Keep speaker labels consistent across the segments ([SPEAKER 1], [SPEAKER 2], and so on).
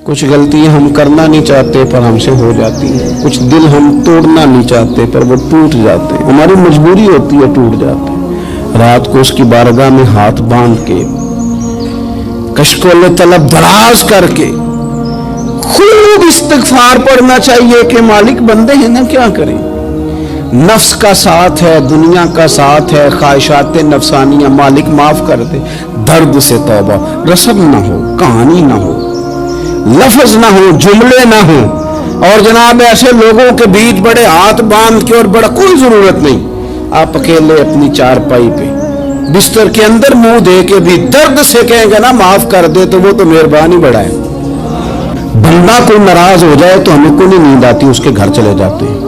[SPEAKER 1] کچھ غلطیاں ہم کرنا نہیں چاہتے پر ہم سے ہو جاتی ہیں، کچھ دل ہم توڑنا نہیں چاہتے پر وہ ٹوٹ جاتے ہیں، ہماری مجبوری ہوتی ہے ٹوٹ جاتے ہیں۔ رات کو اس کی بارگاہ میں ہاتھ باندھ کے کشکول طلب دراز کر کے خوب استغفار پڑھنا چاہیے کہ مالک بندے ہیں نا، کیا کریں، نفس کا ساتھ ہے، دنیا کا ساتھ ہے، خواہشات نفسانیہ، مالک معاف کر دے۔ درد سے توبہ، رسم نہ ہو، کہانی نہ ہو، لفظ نہ ہو، جملے نہ ہو، اور جناب ایسے لوگوں کے بیچ بڑے ہاتھ باندھ کے اور بڑا کوئی ضرورت نہیں، آپ اکیلے اپنی چارپائی پہ بستر کے اندر منہ دے کے بھی درد سے کہیں گے نا معاف کر دے تو وہ تو مہربانی بڑا ہے۔ بندہ کوئی ناراض ہو جائے تو ہمیں کوئی نیند آتی، اس کے گھر چلے جاتے ہیں۔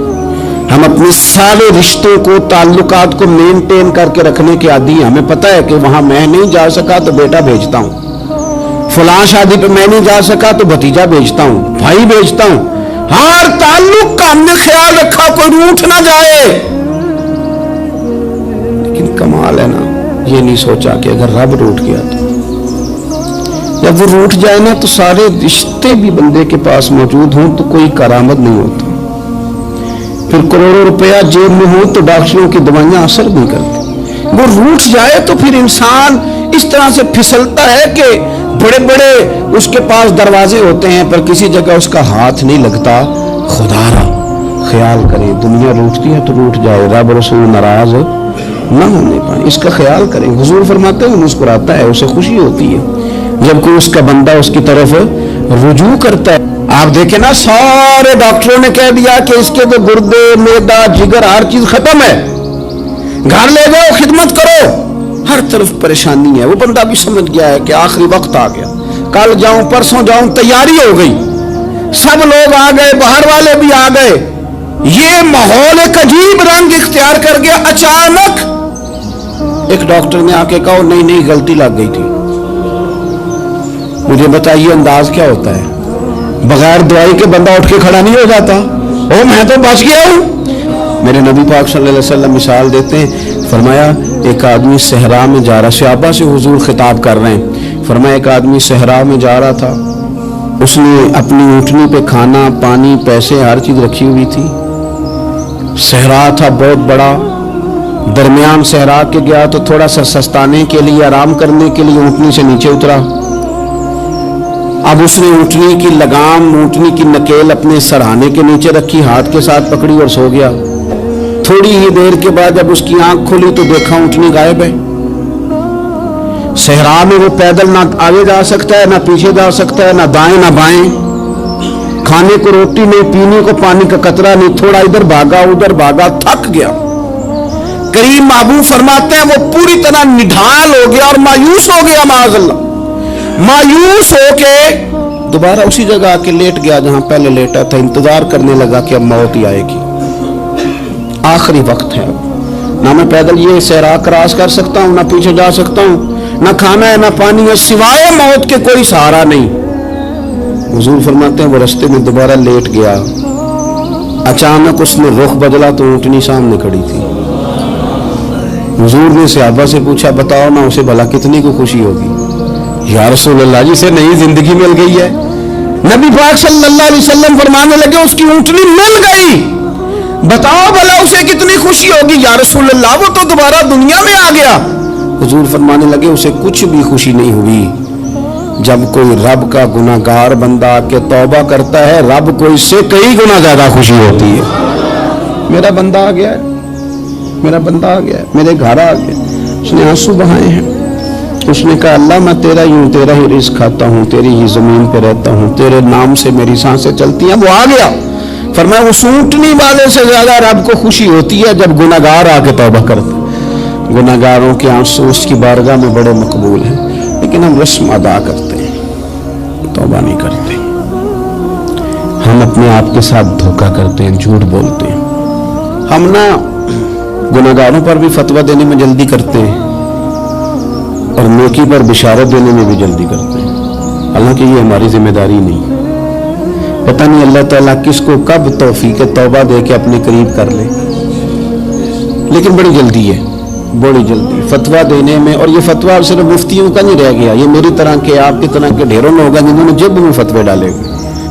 [SPEAKER 1] ہم اپنے سارے رشتوں کو، تعلقات کو مینٹین کر کے رکھنے کے عادی ہیں، ہمیں پتہ ہے کہ وہاں میں نہیں جا سکا تو بیٹا بھیجتا ہوں، فلاں شادی پہ میں نہیں جا سکا تو بھتیجا بھیجتا ہوں، بھائی بھیجتا ہوں، ہر تعلق کا ہم نے خیال رکھا کوئی روٹھ نہ جائے۔ لیکن کمال ہے نا، یہ نہیں سوچا کہ اگر رب روٹ گیا تو جب وہ روٹ جائے نا تو سارے رشتے بھی بندے کے پاس موجود ہوں تو کوئی کرامت نہیں ہوتا، پھر کروڑوں روپیہ جیب میں ہو تو ڈاکٹروں کی دوائیاں اثر نہیں کرتی۔ وہ روٹ جائے تو پھر انسان اس طرح سے پھسلتا ہے کہ بڑے بڑے اس کے پاس دروازے ہوتے ہیں پر کسی جگہ اس کا ہاتھ نہیں لگتا۔ خدا را خیال کریں، دنیا روٹتی ہے تو روٹ جائے، رب رسول ناراض نہ ہونے پائے، اس کا خیال کریں۔ حضور فرماتے ہیں مسکراتا ہے، اسے خوشی ہوتی ہے جب کوئی اس کا بندہ اس کی طرف رجوع کرتا ہے۔ آپ دیکھیں نا، سارے ڈاکٹروں نے کہہ دیا کہ اس کے تو گردے، معدہ، جگر ہر چیز ختم ہے، گھر لے جاؤ، خدمت کرو، ہر طرف پریشانی ہے۔ وہ بندہ بھی سمجھ گیا ہے کہ آخری وقت آ گیا، کل جاؤں پرسوں جاؤں، تیاری ہو گئی، سب لوگ آ گئے، باہر والے بھی آ گئے، یہ ماحول ایک عجیب رنگ اختیار کر گیا۔ اچانک ایک ڈاکٹر نے آ کے کہا نہیں غلطی لگ گئی تھی۔ مجھے بتائیے انداز کیا ہوتا ہے؟ بغیر دوائی کے بندہ اٹھ کے کھڑا نہیں ہو جاتا، او میں تو بچ گیا ہوں۔ میرے نبی پاک صلی اللہ علیہ وسلم مثال دیتے ہیں، فرمایا ایک آدمی صحرا میں جا رہا، صحابہ سے حضور خطاب کر رہے ہیں، فرمایا ایک آدمی صحرا میں جا رہا تھا، اس نے اپنی اونٹنی پہ کھانا، پانی، پیسے، ہر چیز رکھی ہوئی تھی، صحرا تھا بہت بڑا، درمیان صحرا کے گیا تو تھوڑا سا سستانے کے لیے، آرام کرنے کے لیے اونٹنی سے نیچے اترا۔ اب اس نے اونٹنی کی لگام، اونٹنی کی نکیل اپنے سرہانے کے نیچے رکھی، ہاتھ کے ساتھ پکڑی اور سو گیا۔ تھوڑی ہی دیر کے بعد جب اس کی آنکھ کھلی تو دیکھا اونٹنی غائب ہے۔ صحرا میں وہ پیدل نہ آگے جا سکتا ہے، نہ پیچھے جا سکتا ہے، نہ دائیں نہ بائیں، کھانے کو روٹی نہیں، پینے کو پانی کا قطرہ نہیں، تھوڑا ادھر بھاگا ادھر بھاگا، تھک گیا۔ کریم محبوب فرماتے ہیں وہ پوری طرح نڈھال ہو گیا اور مایوس ہو گیا، معاذ اللہ، مایوس ہو کے دوبارہ اسی جگہ آ کے لیٹ گیا جہاں پہلے لیٹا تھا، انتظار کرنے لگا کہ اب موت ہی آئے گی، آخری وقت ہے، نہ میں پیدل یہ صحرا کراس کر سکتا ہوں، نہ پیچھے جا سکتا ہوں، نہ کھانا ہے نہ پانی ہے، سوائے موت کے کوئی سہارا نہیں۔ حضور فرماتے ہیں وہ رستے میں دوبارہ لیٹ گیا، اچانک اس نے رخ بدلا تو اونٹنی سامنے کھڑی تھی۔ حضور نے صحابہ سے پوچھا بتاؤ نا اسے بھلا کتنی کو خوشی ہوگی؟ یا رسول اللہ جی سے نئی زندگی مل گئی ہے۔ نبی پاک صلی اللہ علیہ وسلم فرمانے لگے اس کی اونٹنی مل گئی، بتاؤ بھلا اسے کتنی خوشی ہوگی؟ یا رسول اللہ وہ تو دوبارہ دنیا میں آ گیا۔ حضور فرمانے لگے اسے کچھ بھی خوشی نہیں ہوئی۔ جب کوئی رب کا گناہگار بندہ آ کے توبہ کرتا ہے، رب کو اس سے کئی گنا زیادہ خوشی ہوتی ہے۔ میرا بندہ آ گیا ہے، میرا بندہ آ گیا ہے، میرے گھر آ گیا۔ اس نے آنسو بہائے ہیں، اس نے کہا اللہ میں تیرا ہی رزق کھاتا ہوں، تیری ہی زمین پہ رہتا ہوں، تیرے نام سے میری سانسیں چلتی ہیں۔ وہ آ گیا۔ فرمایا اس اونٹنی والے سے زیادہ رب کو خوشی ہوتی ہے جب گناہگار آ کے توبہ کرتے۔ گناہگاروں کے آنسو اس کی بارگاہ میں بڑے مقبول ہیں، لیکن ہم رسم ادا کرتے ہیں، توبہ نہیں کرتے۔ ہم اپنے آپ کے ساتھ دھوکہ کرتے ہیں، جھوٹ بولتے ہیں۔ ہم نہ گناہگاروں پر بھی فتویٰ دینے میں جلدی کرتے ہیں اور نیکی پر بشارت دینے میں بھی جلدی کرتے ہیں، حالانکہ یہ ہماری ذمہ داری نہیں۔ پتہ نہیں اللہ تعالیٰ کس کو کب توفیق توبہ دے کے اپنے قریب کر لے، لیکن بڑی جلدی ہے، بڑی جلدی فتویٰ دینے میں۔ اور یہ فتویٰ صرف مفتیوں کا نہیں رہ گیا، یہ میری طرح کے، آپ کی طرح کے ڈھیروں لوگ ہیں جنہوں نے جب میں فتوے ڈالے ہوئے۔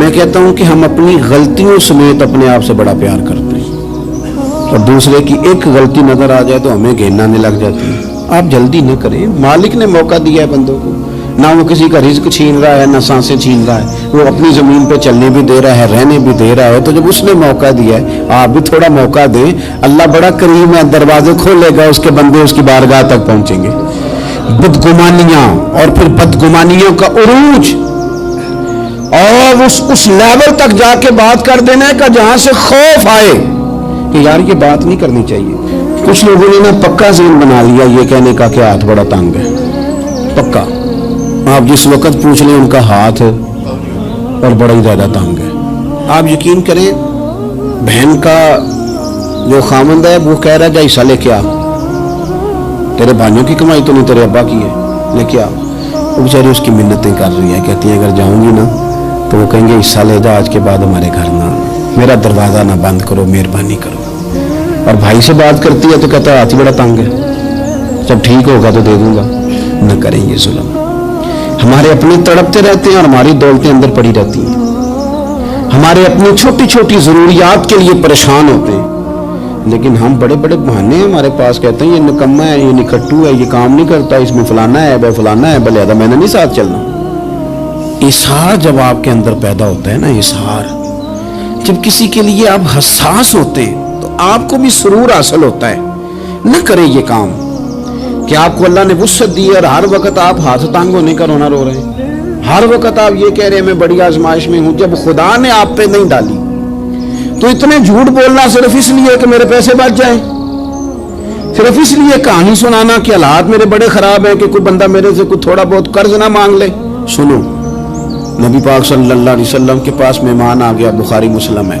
[SPEAKER 1] میں کہتا ہوں کہ ہم اپنی غلطیوں سمیت اپنے آپ سے بڑا پیار کرتے ہیں، اور دوسرے کی ایک غلطی نظر آ جائے تو ہمیں گھینانے لگ جاتی ہے۔ آپ جلدی نہ کریں، مالک نے موقع دیا ہے بندوں کو، نہ وہ کسی کا رزق چھین رہا ہے، نہ سانسیں چھین رہا ہے، وہ اپنی زمین پہ چلنے بھی دے رہا ہے، رہنے بھی دے رہا ہے۔ تو جب اس نے موقع دیا ہے آپ بھی تھوڑا موقع دیں، اللہ بڑا کریم ہے، دروازے کھولے گا، اس کے بندے اس کی بارگاہ تک پہنچیں گے۔ بدگمانیاں اور پھر بدگمانیوں کا عروج، اور اس لیول تک جا کے بات کر دینا کا جہاں سے خوف آئے کہ یار یہ بات نہیں کرنی چاہیے۔ کچھ لوگوں نے نا پکا ذہن بنا لیا یہ کہنے کا کہ ہاتھ بڑا تنگ ہے، پکا، آپ جس وقت پوچھ لیں ان کا ہاتھ اور بڑا ہی زیادہ تنگ ہے۔ آپ یقین کریں، بہن کا جو خامند ہے وہ کہہ رہا ہے جا حصہ لے کے آ، تیرے بھائیوں کی کمائی تو نہیں، تیرے ابا کی ہے، لے کے آ۔ وہ بیچاری اس کی منتیں کر رہی ہے، کہتی ہے اگر جاؤں گی نا تو وہ کہیں گے حصہ لے جا، آج کے بعد ہمارے گھر نہ، میرا دروازہ نہ بند کرو، مہربانی کرو۔ اور بھائی سے بات کرتی ہے تو کہتا ہے ہاتھ بڑا تنگ ہے، جب ٹھیک ہوگا تو دے دوں گا۔ نہ کریں یہ ظلم۔ ہمارے اپنے تڑپتے رہتے ہیں اور ہماری دولتیں اندر پڑی رہتی ہیں، ہمارے اپنی چھوٹی چھوٹی ضروریات کے لیے پریشان ہوتے ہیں، لیکن ہم بڑے بڑے بہانے ہیں ہمارے پاس، کہتے ہیں یہ نکما ہے، یہ نکھٹو ہے، یہ کام نہیں کرتا، اس میں فلانا ہے، بے فلانا ہے، بلے میں نے نہیں ساتھ چلنا۔ اظہار جب آپ کے اندر پیدا ہوتا ہے نا، اظہار جب کسی کے لیے آپ حساس ہوتے ہیں تو آپ کو بھی سرور حاصل ہوتا ہے۔ نہ کریں یہ کام کہ آپ کو اللہ نے وسعت دی اور ہر وقت آپ ہاتھ تانگ ہونے کا رونا رو رہے ہیں، ہر وقت آپ یہ کہہ رہے ہیں میں بڑی آزمائش میں ہوں، جب خدا نے آپ پہ نہیں ڈالی تو اتنے جھوٹ بولنا صرف اس لیے کہ میرے پیسے بچ جائیں، صرف اس لیے کہانی سنانا کہ حالات میرے بڑے خراب ہیں کہ کوئی بندہ میرے سے کوئی تھوڑا بہت قرض نہ مانگ لے۔ سنو، نبی پاک صلی اللہ علیہ وسلم کے پاس مہمان آ گیا، بخاری مسلم ہے،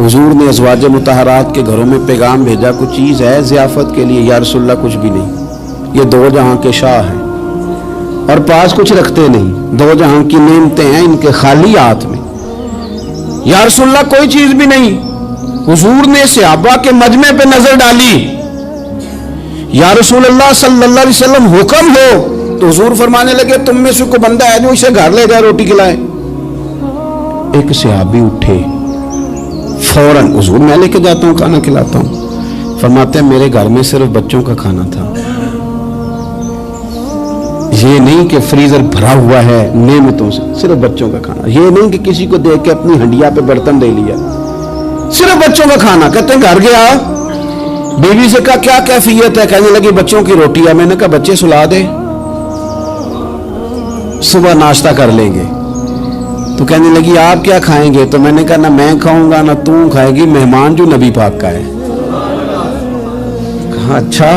[SPEAKER 1] حضور نے ازواج مطہرات کے گھروں میں پیغام بھیجا، کچھ چیز ہے ضیافت کے لیے؟ یا رسول اللہ کچھ بھی نہیں، یہ دو جہاں کے شاہ ہیں اور پاس کچھ رکھتے نہیں، دو جہاں کی نعمتیں ہیں ان کے خالی ہاتھ میں۔ یا رسول اللہ کوئی چیز بھی نہیں۔ حضور نے صحابہ کے مجمع پہ نظر ڈالی، یا رسول اللہ صلی اللہ علیہ وسلم حکم ہو، تو حضور فرمانے لگے تم میں سے کوئی بندہ ہے جو اسے گھر لے جائے روٹی کھلائے؟ ایک صحابی اٹھے فوراً، حضور میں لے کے جاتا ہوں کھانا کھلاتا ہوں۔ فرماتے ہیں میرے گھر میں صرف بچوں کا کھانا تھا، یہ نہیں کہ فریزر بھرا ہوا ہے نعمتوں سے، صرف بچوں کا کھانا، یہ نہیں کہ کسی کو دیکھ کے اپنی ہنڈیا پہ برتن دے لیا، صرف بچوں کا کھانا۔ کہتے ہیں گھر گیا، بیوی سے کہا کیا کیفیت ہے؟ کہنے لگی بچوں کی روٹی ہے۔ میں نے کہا بچے سلا دے، صبح ناشتہ کر لیں گے۔ تو کہنے لگی آپ کیا کھائیں گے؟ تو میں نے کہا نہ میں کھاؤں گا نہ تم کھائے گی، مہمان جو نبی پاک کا ہے۔ کہا اچھا،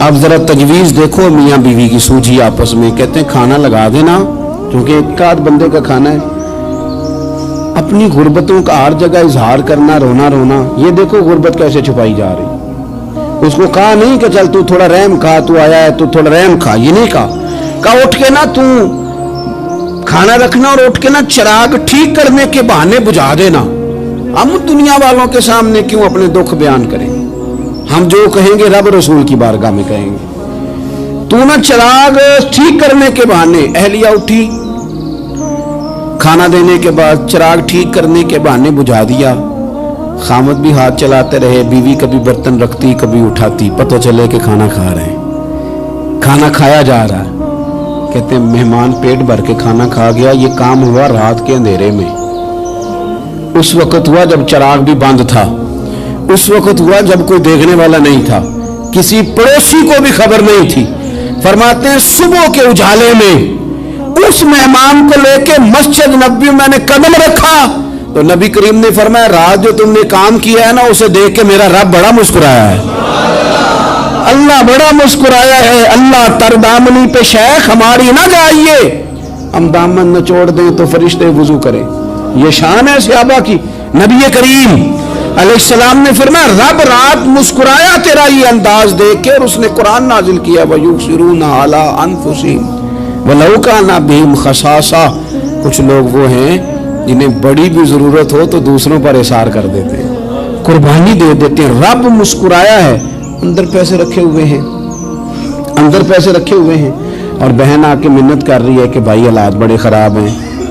[SPEAKER 1] اب ذرا تجویز دیکھو میاں بیوی کی سوجھی آپس میں۔ کہتے ہیں کھانا لگا دینا، کیونکہ ایک آدھ بندے کا کھانا ہے۔ اپنی غربتوں کا ہر جگہ اظہار کرنا، رونا رونا، یہ دیکھو غربت کیسے چھپائی جا رہی۔ اس کو کہا نہیں کہ چل تو تھوڑا رحم کھا، تو آیا ہے تو تھوڑا رحم کھا، یہ نہیں کہا اٹھ کے نا تو کھانا رکھنا اور اٹھ کے نا چراغ ٹھیک کرنے کے بہانے بجھا دینا۔ ہم دنیا والوں کے سامنے کیوں اپنے دکھ بیان کریں؟ ہم جو کہیں گے رب رسول کی بارگاہ میں کہیں گے۔ تو نا چراغ ٹھیک کرنے کے بہانے، اہلیہ اٹھی، کھانا دینے کے بعد چراغ ٹھیک کرنے کے بہانے بجھا دیا۔ خامد بھی ہاتھ چلاتے رہے، بیوی کبھی برتن رکھتی کبھی اٹھاتی، پتہ چلے کہ کھانا کھا رہے ہیں، کھانا کھایا جا رہا ہے۔ کہتے ہیں مہمان پیٹ بھر کے کھانا کھا گیا۔ یہ کام ہوا رات کے اندھیرے میں، اس وقت ہوا جب چراغ بھی بند تھا، اس وقت ہوا جب کوئی دیکھنے والا نہیں تھا، کسی پڑوسی کو بھی خبر نہیں تھی۔ فرماتے ہیں صبح کے اجالے میں اس مہمان کو لے کے مسجد نبوی میں نے قدم رکھا تو نبی کریم نے فرمایا رات جو تم نے کام کیا ہے نا اسے دیکھ کے میرا رب بڑا مسکرایا ہے، اللہ بڑا مسکرایا ہے۔ اللہ تر دامنی پہ شیخ ہماری نہ جائیے، ہم دامن نہ چھوڑ دیں تو فرشتے وضو کریں۔ یہ شان ہے صحابہ کی۔ نبی کریم علیہ السلام نے فرمایا رب رات مسکرایا تیرا یہ انداز دیکھ کے، اور اس نے قرآن نازل کیا وَيُؤْثِرُونَ عَلَىٰ أَنفُسِهِمْ وَلَوْ كَانَ بِهِمْ خَصَاصَةٌ۔ کچھ لوگ وہ ہیں جنہیں بڑی بھی ضرورت ہو تو دوسروں پر اثار کر دیتے ہیں، قربانی دے دیتے ہیں۔ رب مسکرایا ہے، اندر پیسے رکھے ہوئے ہیں، اندر پیسے رکھے ہوئے ہیں، اور بہن آ کے منت کر رہی ہے کہ بھائی حالات بڑے خراب ہیں،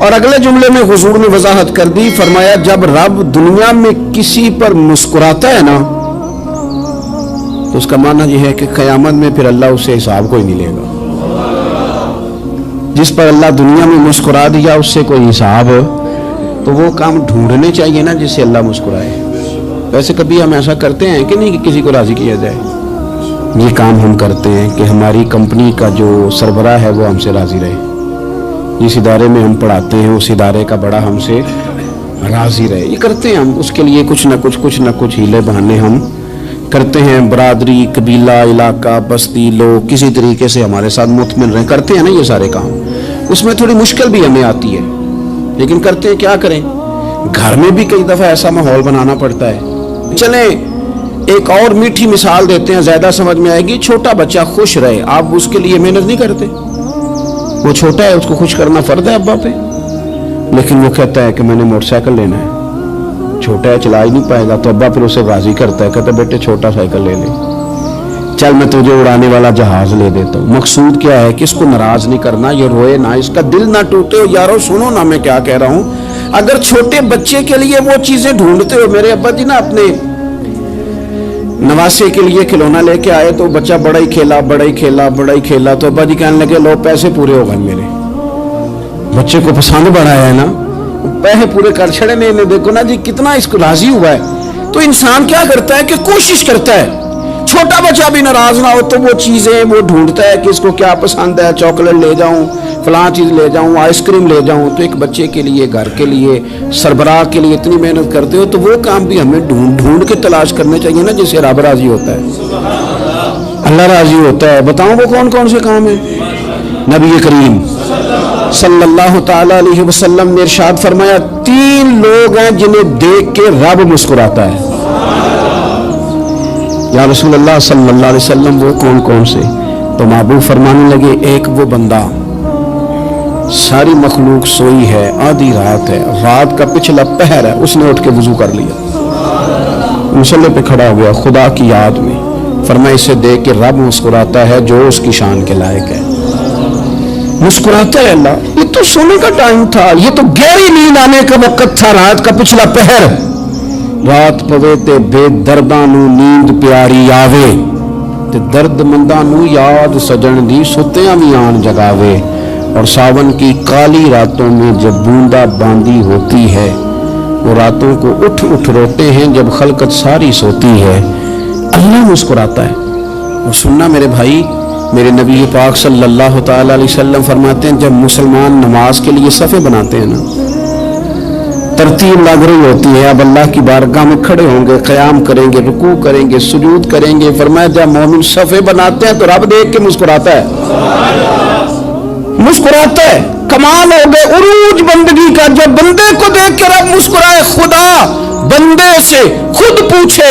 [SPEAKER 1] اور اگلے جملے میں حضور نے وضاحت کر دی، فرمایا جب رب دنیا میں کسی پر مسکراتا ہے نا تو اس کا معنی یہ ہے کہ قیامت میں پھر اللہ اسے حساب کوئی نہیں لے گا۔ جس پر اللہ دنیا میں مسکرا دیا اس سے کوئی حساب، تو وہ کام ڈھونڈنے چاہیے نا جس سے اللہ مسکرائے۔ ویسے کبھی ہم ایسا کرتے ہیں کہ نہیں کہ کسی کو راضی کیا جائے؟ یہ کام ہم کرتے ہیں کہ ہماری کمپنی کا جو سربراہ ہے وہ ہم سے راضی رہے، جس ادارے میں ہم پڑھاتے ہیں اس ادارے کا بڑا ہم سے راضی رہے۔ یہ کرتے ہیں ہم، اس کے لیے کچھ نہ کچھ ہیلے بہانے ہم کرتے ہیں۔ برادری، قبیلہ، علاقہ، بستی، لوگ کسی طریقے سے ہمارے ساتھ مطمئن رہیں، کرتے ہیں نا یہ سارے کام۔ اس میں تھوڑی مشکل بھی ہمیں آتی ہے لیکن کرتے ہیں، کیا کریں۔ گھر میں بھی کئی دفعہ ایسا ماحول بنانا پڑتا ہے۔ چلیں ایک اور میٹھی مثال دیتے ہیں، زیادہ سمجھ میں آئے گی۔ چھوٹا بچہ خوش رہے، آپ اس کے لیے محنت نہیں کرتے؟ وہ چھوٹا ہے، اس کو خوش کرنا فرض ہے ابا پہ، لیکن وہ کہتا ہے کہ میں نے موٹر سائیکل لینا ہے۔ چھوٹا ہے، چلا ہی نہیں پائے گا، تو ابا پھر اسے راضی کرتا ہے، کہتا ہے بیٹے چھوٹا سائیکل لے لے، چل میں تجھے اڑانے والا جہاز لے دیتا ہوں۔ مقصود کیا ہے کہ اس کو ناراض نہیں کرنا، یہ روئے نہ، اس کا دل نہ ٹوٹے۔ یارو سنو نا میں کیا کہہ رہا ہوں، اگر چھوٹے بچے کے لیے وہ چیزیں ڈھونڈتے ہو، میرے ابا جی نا اپنے نواسے کے لیے کھلونا لے کے آئے تو بچہ بڑا ہی کھیلا، تو ابا جی کہنے لگے لو پیسے پورے ہو گئے میرے۔ بچے کو پسند بڑا ہے نا، پیسے پورے کر چھڑے نے، انہیں دیکھو نا جی کتنا اس کو راضی ہوا ہے۔ تو انسان کیا کرتا ہے کہ کوشش کرتا ہے، چھوٹا بچہ بھی ناراض نہ ہو تو وہ چیزیں وہ ڈھونڈتا ہے کہ اس کو کیا پسند ہے، چاکلیٹ لے جاؤں، فلاں چیز لے جاؤں، آئس کریم لے جاؤں۔ تو ایک بچے کے لیے، گھر کے لیے، سربراہ کے لیے اتنی محنت کرتے ہو، تو وہ کام بھی ہمیں ڈھونڈ کے تلاش کرنے چاہیے نا جس سے رب راضی ہوتا ہے، اللہ راضی ہوتا ہے۔ بتاؤں وہ کون کون سے کام ہیں؟ نبی کریم صلی اللہ تعالی علیہ وسلم نے ارشاد فرمایا 3 لوگ ہیں جنہیں دیکھ کے رب مسکراتا ہے۔ یا رسول اللہ صلی اللہ علیہ وسلم وہ کون کون سے؟ تو محبوب فرمانے لگے ایک وہ بندہ ساری مخلوق سوئی ہے، آدھی رات ہے، رات کا پچھلا پہر ہے، اس نے اٹھ کے وضو کر لیا، مصلی پہ کھڑا ہو گیا خدا کی یاد میں، فرمایا اسے دیکھ کے رب مسکراتا ہے جو اس کی شان کے لائق ہے۔ مسکراتا ہے اللہ۔ یہ تو سونے کا ٹائم تھا، یہ تو گہری نیند آنے کا وقت تھا، رات کا پچھلا پہر۔ رات پوے تے بے درداں نو نیند پیاری آوے، تے درد منداں نو یاد سجن دی ستیاں وی آن جگاوے۔ اور ساون کی کالی راتوں میں جب بوندا باندی ہوتی ہے، وہ راتوں کو اٹھ روتے ہیں جب خلقت ساری سوتی ہے۔ اللہ مسکراتا ہے۔ اور سننا میرے بھائی، میرے نبی پاک صلی اللہ تعالی علیہ وسلم فرماتے ہیں جب مسلمان نماز کے لیے صفیں بناتے ہیں نا، ترتیب لگ رہی ہوتی ہے، اب اللہ کی بارگاہ میں کھڑے ہوں گے، قیام کریں گے، رکوع کریں گے، سجود کریں گے، فرمایا جب مومن صفیں بناتے ہیں تو رب دیکھ کے مسکراتا ہے، مسکراتا ہے۔ کمال ہو گئے عروج بندگی کا، جب بندے کو دیکھ کے رب مسکرائے، خدا بندے سے خود پوچھے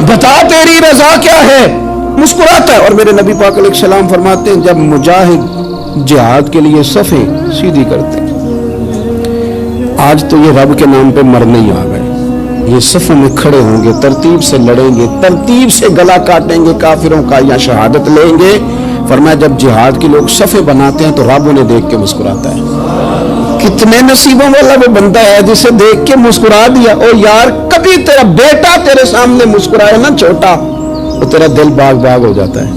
[SPEAKER 1] بتا تیری رضا کیا ہے، مسکراتا ہے۔ اور میرے نبی پاک علیہ السلام فرماتے ہیں جب مجاہد جہاد کے لیے صفیں سیدھی کرتے ہیں، آج تو یہ رب کے نام پہ مرنے ہی آ گئے، یہ صفوں میں کھڑے ہوں گے، ترتیب سے لڑیں گے، ترتیب سے گلا کاٹیں گے کافروں کا یا شہادت لیں گے۔ فرمایا جب جہاد کے لوگ صفیں بناتے ہیں تو رب انہیں دیکھ کے مسکراتا ہے۔ کتنے نصیبوں والا وہ بندہ ہے جسے دیکھ کے مسکرا دیا۔ اور یار کبھی تیرا بیٹا تیرے سامنے مسکرائے نا چھوٹا، تو تیرا دل باغ ہو جاتا ہے۔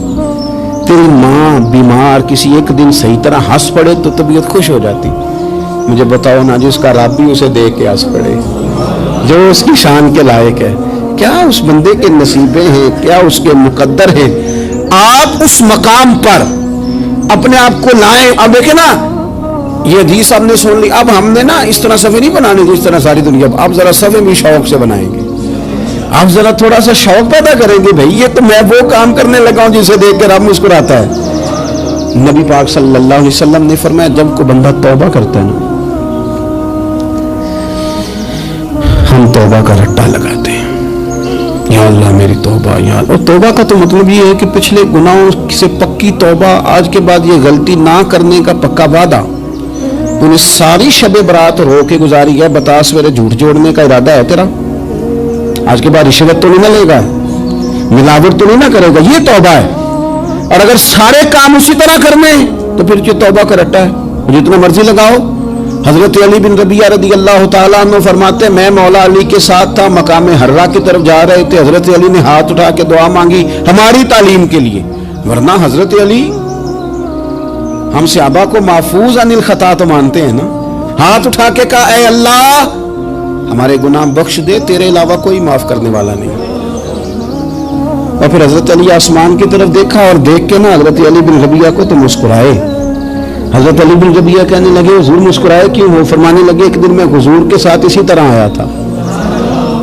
[SPEAKER 1] تیری ماں بیمار کسی ایک دن صحیح طرح ہنس پڑے تو طبیعت خوش ہو جاتی۔ مجھے بتاؤ نا جس کا رب بھی اسے دیکھ کے ہنس پڑے، جو اس کی شان کے لائق ہے، کیا اس بندے کے نصیبیں ہیں، کیا اس کے مقدر ہیں۔ آپ اس مقام پر اپنے آپ کو لائیں۔ اب دیکھیں نا یہ حدیث ہم نے سن لی، اب ہم نے نا اس طرح صفحے نہیں بنانے جس طرح ساری دنیا، اب ذرا صفحے بھی شوق سے بنائیں گے، آپ ذرا تھوڑا سا شوق پیدا کریں گے، بھائی یہ تو میں وہ کام کرنے لگا ہوں جسے دیکھ کے رب مسکراتا ہے۔ نبی پاک صلی اللہ علیہ وسلم نے فرمایا جب کوئی بندہ توبہ کرتا ہے نا، ہم توبہ کا رٹا لگاتے ہیں، یا اللہ میری توبہ، یا اللہ۔ اور توبہ کا تو مطلب یہ ہے کہ پچھلے گناہوں سے پکی توبہ، آج کے بعد یہ غلطی نہ کرنے کا پکا وعدہ۔ تو نے ساری شب برات رو کے گزاری ہے، بتا سویرے جھوٹ جوڑنے کا ارادہ ہے تیرا، آج کے بعد رشوت تو نہیں نہ لے گا، ملاوٹ تو نہیں نہ کرے گا، یہ توبہ ہے۔ اور اگر سارے کام اسی طرح کرنے تو پھر جو توبہ کا رٹا ہے جتنا مرضی لگاؤ. حضرت علی بن ربیعہ رضی اللہ تعالیٰ عنہ فرماتے ہیں میں مولا علی کے ساتھ تھا, مقام حرہ کی طرف جا رہے تھے, حضرت علی نے ہاتھ اٹھا کے دعا مانگی ہماری تعلیم کے لیے, ورنہ حضرت علی ہم صحابہ کو محفوظ عن الخطا تو مانتے ہیں نا. ہاتھ اٹھا کے کہا اے اللہ ہمارے گناہ بخش دے, تیرے علاوہ کوئی معاف کرنے والا نہیں. اور پھر حضرت علی آسمان کی طرف دیکھا اور دیکھ کے نا حضرت علی بن ربیعہ کو تو مسکرائے. حضرت علی بن ربیعہ کہنے لگے حضور مسکرائے کیوں؟ وہ فرمانے لگے ایک دن میں حضور کے ساتھ اسی طرح آیا تھا,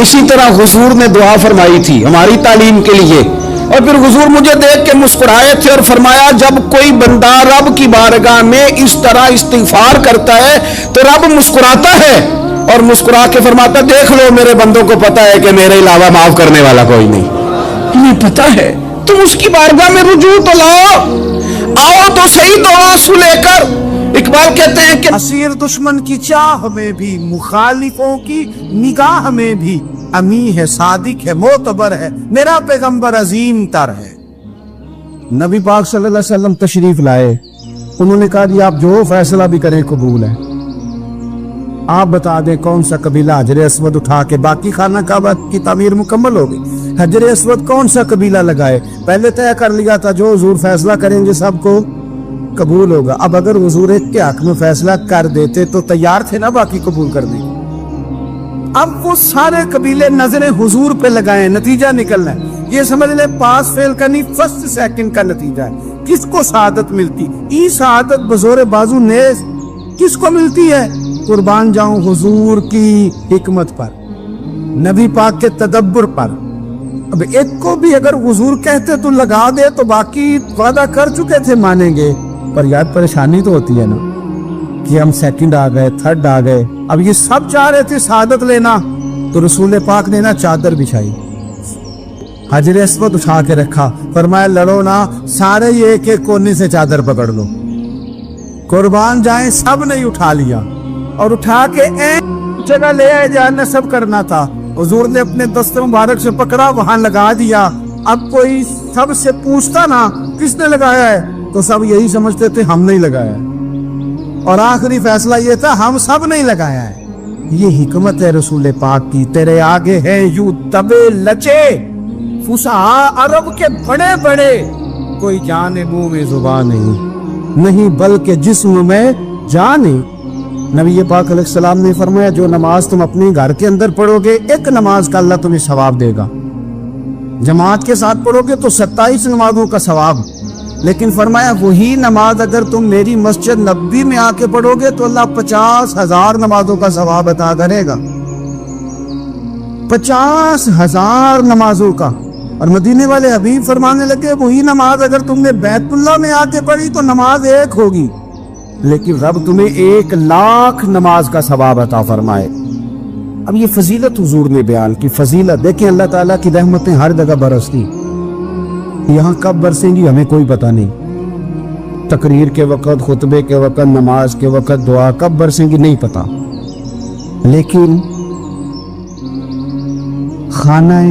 [SPEAKER 1] اسی طرح حضور نے دعا فرمائی تھی ہماری تعلیم کے لیے, اور پھر حضور مجھے دیکھ کے مسکرائے تھے اور فرمایا جب کوئی بندہ رب کی بارگاہ میں اس طرح استغفار کرتا ہے تو رب مسکراتا ہے اور مسکرا کے فرماتا دیکھ لو میرے بندوں کو پتا ہے کہ میرے علاوہ معاف کرنے والا کوئی نہیں. انہیں پتا ہے, تم اس کی بارگاہ میں رجوع تو لاؤ, آؤ تو صحیح دو آنسو لے کر. اقبال کہتے ہیں کہ
[SPEAKER 2] اسیر دشمن کی چاہ میں بھی, مخالفوں کی نگاہ میں بھی, امی ہے صادق ہے معتبر ہے, میرا پیغمبر عظیم تر ہے. نبی پاک صلی اللہ علیہ وسلم تشریف لائے, انہوں نے کہا جی آپ جو فیصلہ بھی کریں قبول ہے. آپ بتا دیں کون سا قبیلہ حجر اسود اٹھا کے, باقی خانہ کعبہ کی تعمیر مکمل ہوگی, حجر اسود کون سا قبیلہ لگائے, پہلے طے کر لیا تھا جو حضور فیصلہ کریں گے سب کو قبول ہوگا. اب اگر حضور ایک کے حق میں فیصلہ کر دیتے تو تیار تھے نا باقی قبول کرنے. اب وہ سارے قبیلے نظریں حضور پہ لگائیں, نتیجہ نکلنا ہے. یہ سمجھ لیں پاس فیل کا نہیں, فرسٹ سیکنڈ کا نتیجہ ہے. کس کو سعادت ملتی؟ ای سعادت بزور بازو نیز کس کو ملتی ہے؟ قربان جاؤں حضور کی حکمت پر, نبی پاک کے تدبر پر. اب ایک کو بھی اگر حضور کہتے تو لگا دے تو باقی وعدہ کر چکے تھے مانیں گے, پر یاد پریشانی تو ہوتی ہے نا کہ ہم سیکنڈ آ گئے, تھرڈ آ گئے. اب یہ سب چاہ رہے تھے سعادت لینا, تو رسول پاک نے نا چادر بچھائی, حجر اسود اٹھا کے رکھا, فرمایا لڑو نا, سارے یہ ایک ایک کونے سے چادر پکڑ لو. قربان جائیں سب نے اٹھا لیا اور اٹھا کے ایک جگہ لے آئے جہاں نصب کرنا تھا. حضور نے اپنے دست مبارک سے پکڑا, وہاں لگا دیا. اب کوئی سب سے پوچھتا نا کس نے لگایا ہے تو سب یہی سمجھتے تھے ہم نہیں لگایا ہے, اور آخری فیصلہ یہ تھا ہم سب نہیں لگایا ہے. یہ حکمت ہے رسول پاک کی. تیرے آگے ہے یوں تبے لچے فصحا عرب کے بڑے بڑے, کوئی جان منہ میں زبان نہیں بلکہ جسم میں جان نہیں. نبی پاک علیہ السلام نے فرمایا جو نماز تم اپنے گھر کے اندر پڑھو گے ایک نماز کا اللہ تمہیں ثواب دے گا, جماعت کے ساتھ پڑھو گے تو 27 نمازوں کا ثواب. لیکن فرمایا وہی نماز اگر تم میری مسجد نبوی میں آ کے پڑھو گے تو اللہ 50,000 نمازوں کا ثواب عطا کرے گا, 50,000 نمازوں کا. اور مدینے والے حبیب فرمانے لگے وہی نماز اگر تم نے بیت اللہ میں آ کے پڑھی تو نماز ایک ہوگی, لیکن رب تمہیں 1,00,000 نماز کا ثواب عطا فرمائے. اب یہ فضیلت حضور نے بیان کی. فضیلت دیکھیں, اللہ تعالیٰ کی رحمتیں ہر جگہ برستی, یہاں کب برسیں گی ہمیں کوئی پتہ نہیں. تقریر کے وقت, خطبے کے وقت, نماز کے وقت, دعا کب برسیں گی نہیں پتہ. لیکن خانہ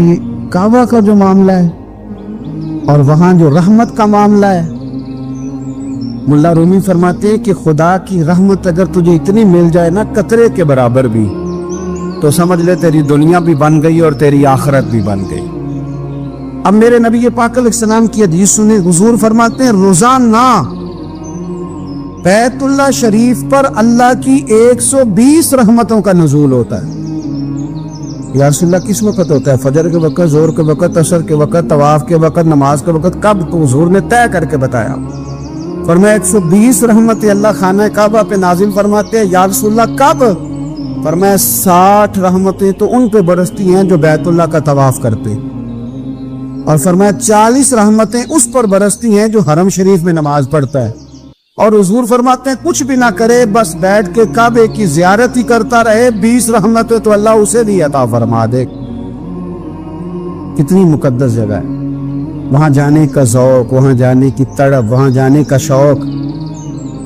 [SPEAKER 2] کعبہ کا جو معاملہ ہے اور وہاں جو رحمت کا معاملہ ہے, ملا رومی فرماتے ہیں کہ خدا کی رحمت اگر تجھے اتنی مل جائے نا قطرے کے برابر بھی, تو سمجھ لے تیری دنیا بھی بن گئی اور تیری آخرت بھی بن گئی. اب میرے نبی پاک علیہ السلام کی حدیث سنیں, حضور فرماتے ہیں روزانہ بیت اللہ شریف پر اللہ کی 120 رحمتوں کا نزول ہوتا ہے. یا رسول اللہ کس وقت ہوتا ہے؟ فجر کے وقت, زور کے وقت, عصر کے وقت, طواف کے وقت, نماز کے وقت. کب؟ تو حضور نے طے کر کے بتایا. فرمایا 120 رحمتیں اللہ خانہ کعبہ پہ نازل فرماتے ہیں. یا رسول اللہ کب؟ فرمایا 60 رحمتیں تو ان پہ برستی ہیں جو بیت اللہ کا طواف کرتے, اور فرمایا 40 رحمتیں اس پر برستی ہیں جو حرم شریف میں نماز پڑھتا ہے. اور حضور فرماتے ہیں کچھ بھی نہ کرے, بس بیٹھ کے کعبے کی زیارت ہی کرتا رہے, 20 رحمتیں تو اللہ اسے بھی عطا فرما دے. کتنی مقدس جگہ ہے, وہاں جانے کا ذوق, وہاں جانے کی تڑپ, وہاں جانے کا شوق.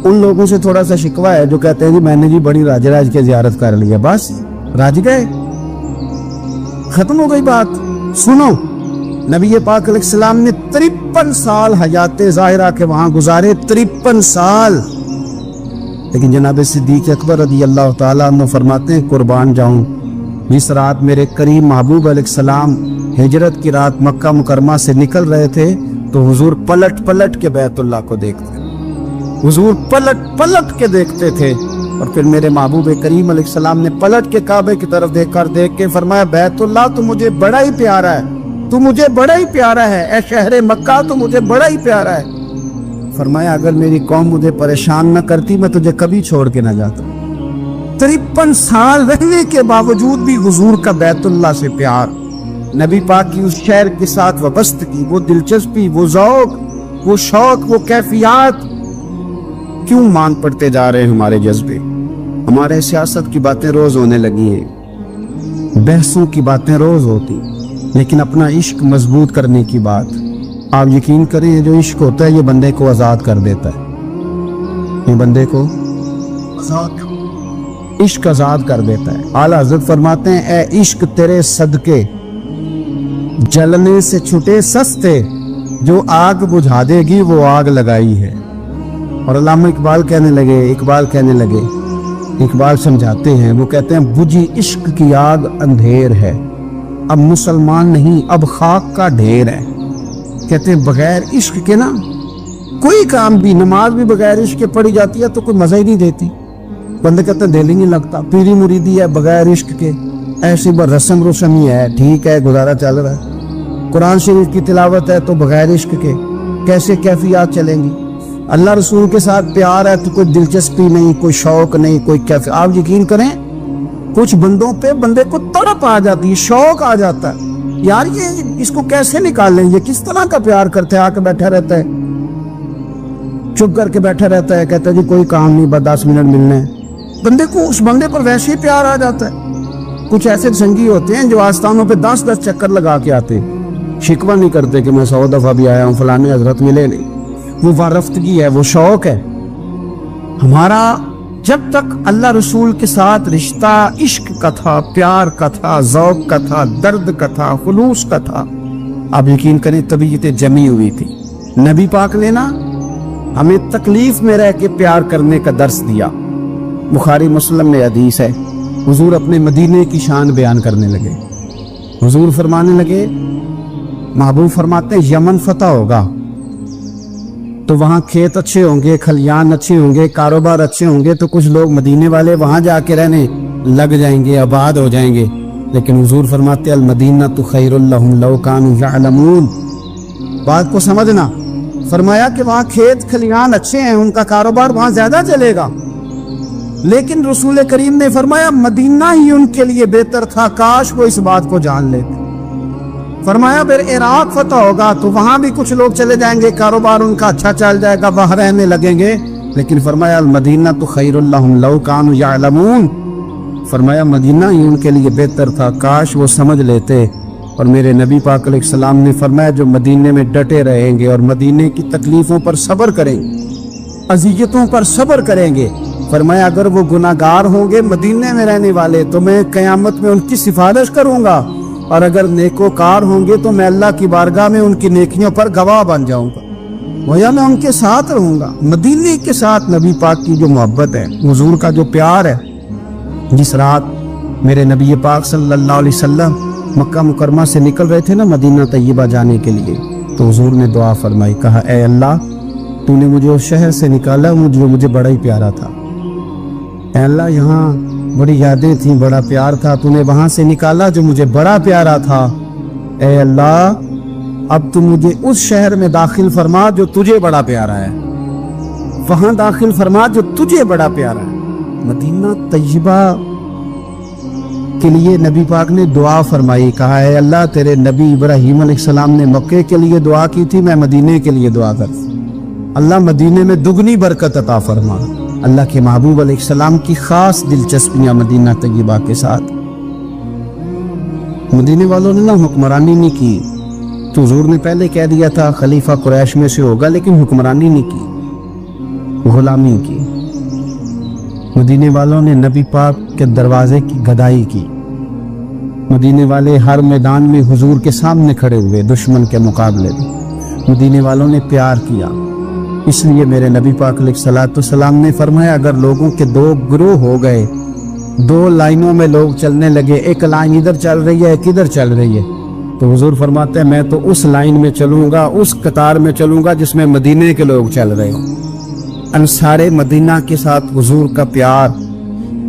[SPEAKER 2] ان لوگوں سے تھوڑا سا شکوہ ہے جو کہتے ہیں جی میں نے جی بڑی راج راج کے زیارت کر لیا, بس راج گئے, ختم ہو گئی بات. سنو, نبی پاک علیہ السلام نے 53 سال حیات ظاہرہ کے وہاں گزارے, 53 سال. لیکن جناب صدیق اکبر رضی اللہ تعالیٰ عنہ فرماتے ہیں قربان جاؤں جس رات میرے کریم محبوب علیہ السلام ہجرت کی رات مکہ مکرمہ سے نکل رہے تھے تو حضور پلٹ پلٹ کے بیت اللہ کو دیکھتے، حضور پلٹ پلٹ کے دیکھتے تھے، اور پھر میرے محبوب کریم علیہ السلام نے پلٹ کے کعبے کی طرف دیکھ کے فرمایا بیت اللہ تو مجھے بڑا ہی پیارا ہے، تو مجھے بڑا ہی پیارا ہے، اے شہر مکہ تو مجھے بڑا ہی پیارا ہے۔ فرمایا اگر میری قوم مجھے پریشان نہ کرتی میں تجھے کبھی چھوڑ کے نہ جاتا۔ 53 سال رہنے کے باوجود بھی حضور کا بیت اللہ سے پیار، نبی پاک کی اس شہر کے ساتھ وابستگی، وہ دلچسپی، وہ ذوق، وہ شوق، وہ کیفیات کیوں مان پڑتے جا رہے ہیں ہمارے جذبے؟ ہمارے سیاست کی باتیں روز ہونے لگی ہیں، بحثوں کی باتیں روز ہوتی، لیکن اپنا عشق مضبوط کرنے کی بات، آپ یقین کریں جو عشق ہوتا ہے یہ بندے کو آزاد کر دیتا ہے، یہ بندے کو عشق آزاد کر دیتا ہے۔ اعلیٰ حضرت فرماتے ہیں اے عشق تیرے صدقے جلنے سے چھٹے سستے، جو آگ بجھا دے گی وہ آگ لگائی ہے۔ اور علامہ اقبال کہنے لگے اقبال سمجھاتے ہیں، وہ کہتے ہیں بجھی عشق کی آگ اندھیر ہے، اب مسلمان نہیں اب خاک کا ڈھیر ہے۔ کہتے ہیں بغیر عشق کے نا کوئی کام بھی، نماز بھی بغیر عشق کے پڑھی جاتی ہے تو کوئی مزہ ہی نہیں دیتی، بندے کہتے ہیں دل ہی نہیں لگتا۔ پیری مریدی ہے بغیر عشق کے ایسی رسم ہی ہے، ٹھیک ہے گزارا چل رہا ہے۔ قرآن شریف کی تلاوت ہے تو بغیر عشق کے کیسے کیفیات چلیں گی؟ اللہ رسول کے ساتھ پیار ہے تو کوئی دلچسپی نہیں، کوئی شوق نہیں، کوئی کیفیت۔ آپ یقین کریں کچھ بندوں پہ بندے کو تڑپ آ جاتی ہے، شوق آ جاتا ہے، یار یہ اس کو کیسے نکال لیں، یہ کس طرح کا پیار کرتے ہیں، آ کے بیٹھا رہتا ہے، چپ کر کے بیٹھا رہتا ہے، کہتا ہے جی کوئی کام نہیں بس 10 منٹ ملنے ہیں۔ بندے کو اس بندے پر ویسے ہی پیار آ جاتا ہے۔ کچھ ایسے سنگی ہوتے ہیں جو آستانوں پہ 10 چکر لگا کے آتے، شکوہ نہیں کرتے کہ میں 100 دفعہ بھی آیا ہوں فلانے حضرت ملے نہیں، وہ وارفتگی ہے، وہ شوق ہے ہمارا۔ جب تک اللہ رسول کے ساتھ رشتہ عشق کا تھا، پیار کا تھا، ذوق کا تھا، درد کا تھا، خلوص کا تھا، آپ یقین کریں طبیعتیں جمی ہوئی تھی۔ نبی پاک نے نا ہمیں تکلیف میں رہ کے پیار کرنے کا درس دیا۔ بخاری مسلم میں حدیث ہے، حضور اپنے مدینے کی شان بیان کرنے لگے۔ حضور فرمانے لگے، محبوب فرماتے ہیں یمن فتح ہوگا تو وہاں کھیت اچھے ہوں گے، کھلیان اچھے ہوں گے، کاروبار اچھے ہوں گے، تو کچھ لوگ مدینے والے وہاں جا کے رہنے لگ جائیں گے، آباد ہو جائیں گے۔ لیکن حضور فرماتے ہیں المدینہ تو خیر لہم لو کانوا یعلمون۔ بات کو سمجھنا، فرمایا کہ وہاں کھیت کھلیان اچھے ہیں، ان کا کاروبار وہاں زیادہ چلے گا، لیکن رسول کریم نے فرمایا مدینہ ہی ان کے لیے بہتر تھا، کاش وہ اس بات کو جان لیتے۔ فرمایا پھر عراق فتح ہوگا تو وہاں بھی کچھ لوگ چلے جائیں گے، کاروبار ان کا اچھا چل جائے گا، وہاں رہنے لگیں گے، لیکن فرمایا المدینہ تو خیر لہم لو کانوا یعلمون۔ فرمایا مدینہ ہی ان کے لیے بہتر تھا، کاش وہ سمجھ لیتے۔ اور میرے نبی پاک علیہ السلام نے فرمایا جو مدینے میں ڈٹے رہیں گے اور مدینے کی تکلیفوں پر صبر کریں گے، اذیتوں پر صبر کریں گے، فرمایا اگر وہ گناہگار ہوں گے مدینے میں رہنے والے تو میں قیامت میں ان کی سفارش کروں گا، اور اگر نیکوکار ہوں گے تو میں اللہ کی بارگاہ میں ان کی نیکیوں پر گواہ بن جاؤں گا، گویا میں ان کے ساتھ رہوں گا۔ مدینے کے ساتھ نبی پاک کی جو محبت ہے، حضور کا جو پیار ہے، جس رات میرے نبی پاک صلی اللہ علیہ وسلم مکہ مکرمہ سے نکل رہے تھے نا مدینہ طیبہ جانے کے لیے، تو حضور نے دعا فرمائی، کہا اے اللہ تو نے مجھے اس شہر سے نکالا جو مجھے بڑا ہی پیارا تھا، اے اللہ یہاں بڑی یادیں تھیں، بڑا پیار تھا، تو نے وہاں سے نکالا جو مجھے بڑا پیارا تھا، اے اللہ اب تو مجھے اس شہر میں داخل فرما جو تجھے بڑا پیارا ہے، وہاں داخل فرما جو تجھے بڑا پیارا ہے۔ مدینہ طیبہ کے لیے نبی پاک نے دعا فرمائی، کہا اے اللہ تیرے نبی ابراہیم علیہ السلام نے مکے کے لیے دعا کی تھی، میں مدینے کے لیے دعا کر، اللہ مدینے میں دگنی برکت عطا فرما۔ اللہ کے محبوب علیہ السلام کی خاص دلچسپیاں مدینہ طیبہ کے ساتھ۔ مدینے والوں نے نا حکمرانی نہیں کی، تو حضور نے پہلے کہہ دیا تھا خلیفہ قریش میں سے ہوگا، لیکن حکمرانی نہیں کی، غلامی کی۔ مدینے والوں نے نبی پاک کے دروازے کی گدائی کی، مدینے والے ہر میدان میں حضور کے سامنے کھڑے ہوئے دشمن کے مقابلے میں، مدینے والوں نے پیار کیا، اس لیے میرے نبی پاک علیہ الصلوۃ والسلام نے فرمایا اگر لوگوں کے دو گروہ ہو گئے، دو لائنوں میں لوگ چلنے لگے، ایک لائن ادھر چل رہی ہے ایک ادھر چل رہی ہے، تو حضور فرماتے ہیں میں تو اس لائن میں چلوں گا، اس قطار میں چلوں گا جس میں مدینے کے لوگ چل رہے ہوں۔ انصار مدینہ کے ساتھ حضور کا پیار،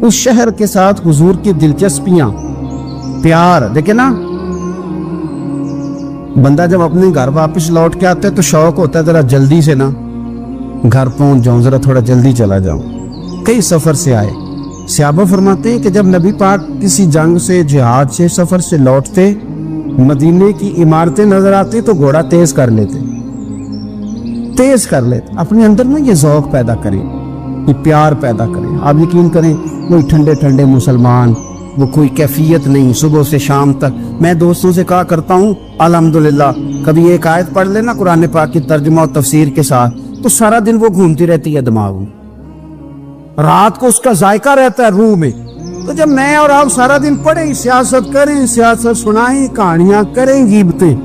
[SPEAKER 2] اس شہر کے ساتھ حضور کی دلچسپیاں، پیار دیکھیں نا، بندہ جب اپنے گھر واپس لوٹ کے آتا ہے تو شوق ہوتا ہے ذرا جلدی سے نا گھر پہنچ جاؤں، ذرا تھوڑا جلدی چلا جاؤں۔ کئی سفر سے آئے، صحابہ فرماتے ہیں کہ جب نبی پاک کسی جنگ سے، جہاد سے، سفر سے لوٹتے، مدینے کی عمارتیں نظر آتی تو گھوڑا تیز کر لیتے، اپنے اندر نا یہ ذوق پیدا کریں، یہ پیار پیدا کریں۔ آپ یقین کریں کوئی ٹھنڈے ٹھنڈے مسلمان، وہ کوئی کیفیت نہیں، صبح سے شام تک میں دوستوں سے کہا کرتا ہوں الحمدللہ کبھی ایک آیت پڑھ لینا قرآن پاک کی ترجمہ و تفسیر کے ساتھ تو سارا دن وہ گھومتی رہتی ہے دماغ میں، رات کو اس کا ذائقہ رہتا ہے روح میں۔ تو جب میں اور آپ سارا دن پڑھیں، سیاست کریں، سیاست سنائیں، کہانیاں کریں، غیبتیں،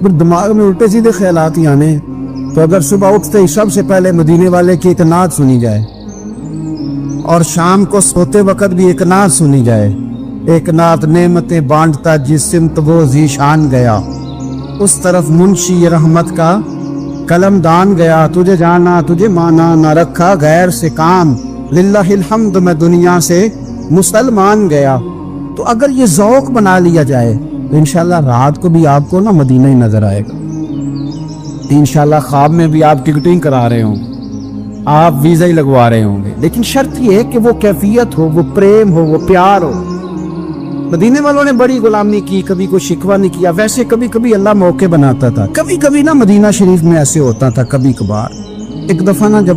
[SPEAKER 2] پھر دماغ میں الٹے سیدھے خیالات ہی آنے، تو اگر صبح اٹھتے ہی سب سے پہلے مدینے والے کی ایک نعت سنی جائے اور شام کو سوتے وقت بھی ایک نعت سنی جائے، ایک نعت نعمتیں بانٹتا جس سمت وہ ذیشان گیا، اس طرف منشی رحمت کا قلم دان گیا، تجھے جانا تجھے مانا نہ رکھا غیر سے کام، للہ الحمد میں دنیا سے مسلمان گیا۔ تو اگر یہ ذوق بنا لیا جائے تو انشاءاللہ رات کو بھی آپ کو نا مدینہ ہی نظر آئے گا، انشاءاللہ خواب میں بھی آپ ٹکٹنگ کرا رہے ہوں، آپ ویزا ہی لگوا رہے ہوں گے، لیکن شرط یہ ہے کہ وہ کیفیت ہو، وہ پریم ہو، وہ پیار ہو۔ مدینے والوں نے بڑی غلامی کی، کبھی کوئی شکوہ نہیں کیا، ویسے کبھی کبھی اللہ موقع بناتا تھا، کبھی کبھی نا مدینہ شریف میں ایسے ہوتا تھا کبھی کبھار۔ ایک دفعہ نا جب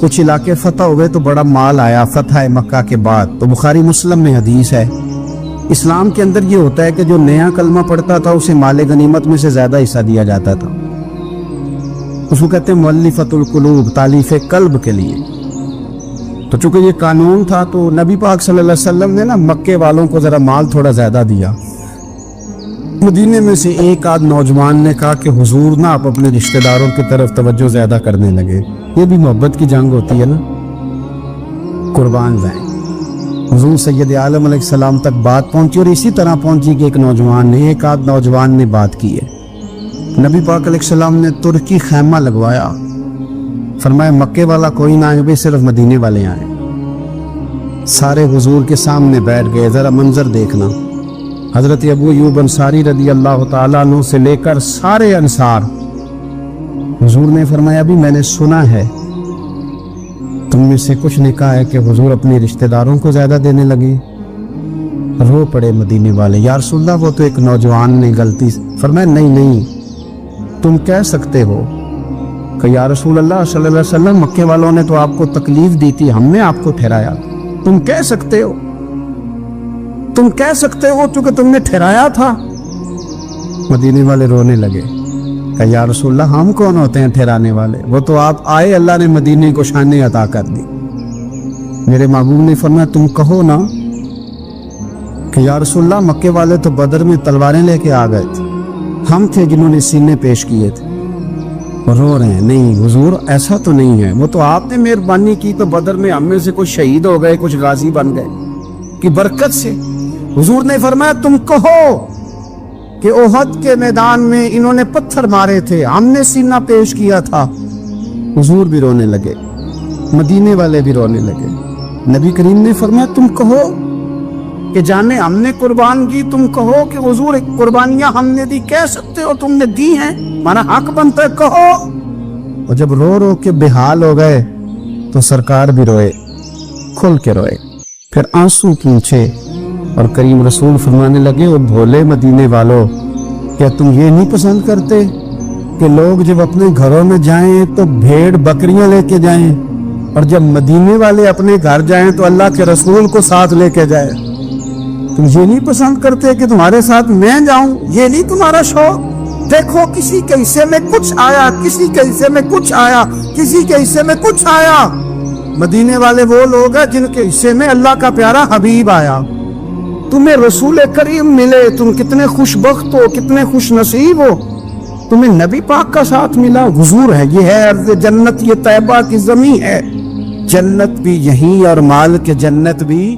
[SPEAKER 2] کچھ علاقے فتح ہوئے تو بڑا مال آیا فتح مکہ کے بعد، تو بخاری مسلم میں حدیث ہے، اسلام کے اندر یہ ہوتا ہے کہ جو نیا کلمہ پڑھتا تھا اسے مال غنیمت میں سے زیادہ حصہ دیا جاتا تھا، اس کو کہتے ہیں مؤلفۃ القلوب، تالیف قلب کے لیے۔ تو چونکہ یہ قانون تھا تو نبی پاک صلی اللہ علیہ وسلم نے نا مکے والوں کو ذرا مال تھوڑا زیادہ دیا۔ مدینے میں سے ایک آدھ نوجوان نے کہا کہ حضور نا آپ اپنے رشتہ داروں کی طرف توجہ زیادہ کرنے لگے، یہ بھی محبت کی جنگ ہوتی ہے نا، قربان جائیں۔ حضور سید عالم علیہ السلام تک بات پہنچی اور اسی طرح پہنچی کہ ایک نوجوان نے، ایک آدھ نوجوان نے بات کی ہے۔ نبی پاک علیہ السلام نے ترکی خیمہ لگوایا، فرمایا مکے والا کوئی نہ آئے، صرف مدینے والے آئیں۔ سارے حضور کے سامنے بیٹھ گئے، ذرا منظر دیکھنا، حضرت ابو ایوب انصاری رضی اللہ تعالیٰ عنہ سے لے کر سارے انصار۔ حضور نے فرمایا بھی میں نے سنا ہے تم میں سے کچھ نے کہا ہے کہ حضور اپنے رشتہ داروں کو زیادہ دینے لگے۔ رو پڑے مدینے والے، یا رسول اللہ وہ تو ایک نوجوان نے غلطی سے۔ فرمایا نہیں تم کہہ سکتے ہو کہ یا رسول اللہ صلی اللہ علیہ وسلم مکے والوں نے تو آپ کو تکلیف دی تھی، ہم نے آپ کو ٹھہرایا، تم کہہ سکتے ہو چونکہ تم نے ٹھہرایا تھا۔ مدینے والے رونے لگے کہ یا رسول اللہ ہم کون ہوتے ہیں ٹھہرانے والے، وہ تو آپ آئے، اللہ نے مدینے کو شانیں عطا کر دی۔ میرے محبوب نے فرمایا تم کہو نا کہ یا رسول اللہ مکے والے تو بدر میں تلواریں لے کے آ گئے تھے، ہم تھے جنہوں نے سینے پیش کیے تھے۔ رو رہے ہیں نہیں حضور ایسا تو نہیں ہے، وہ تو آپ نے مہربانی کی تو بدر میں ہم میں سے کچھ شہید ہو گئے، کچھ غازی بن گئے کی برکت سے۔ حضور نے فرمایا تم کہو کہ احد کے میدان میں انہوں نے پتھر مارے تھے، ہم نے سینہ پیش کیا تھا۔ حضور بھی رونے لگے، مدینے والے بھی رونے لگے۔ نبی کریم نے فرمایا تم کہو کہ جانے ہم نے قربان کی، تم کہو کہ حضور ایک قربانیاں ہم نے دی، کہہ سکتے ہو تم نے دی ہیں، مانا حق بنتا ہے کہو۔ اور جب رو رو کے بحال ہو گئے تو سرکار بھی روئے، کھل کے روئے، پھر آنسو پونچھے اور کریم رسول فرمانے لگے وہ بھولے مدینے والوں، کیا تم یہ نہیں پسند کرتے کہ لوگ جب اپنے گھروں میں جائیں تو بھیڑ بکریاں لے کے جائیں، اور جب مدینے والے اپنے گھر جائیں تو اللہ کے رسول کو ساتھ لے کے جائیں؟ تم یہ نہیں پسند کرتے کہ تمہارے ساتھ میں جاؤں؟ یہ نہیں تمہارا شوق؟ دیکھو کسی کے حصے میں کچھ آیا، کسی کے حصے میں کچھ آیا، کسی کے حصے میں کچھ آیا۔ مدینے والے وہ لوگ ہیں جن کے حصے میں اللہ کا پیارا حبیب آیا۔ تمہیں رسول کریم ملے، تم کتنے خوش بخت ہو، کتنے خوش نصیب ہو۔ تمہیں نبی پاک کا ساتھ ملا، حضور ہے، یہ ہے ارض جنت، یہ طیبہ کی زمین ہے، جنت بھی یہیں اور مال کے جنت بھی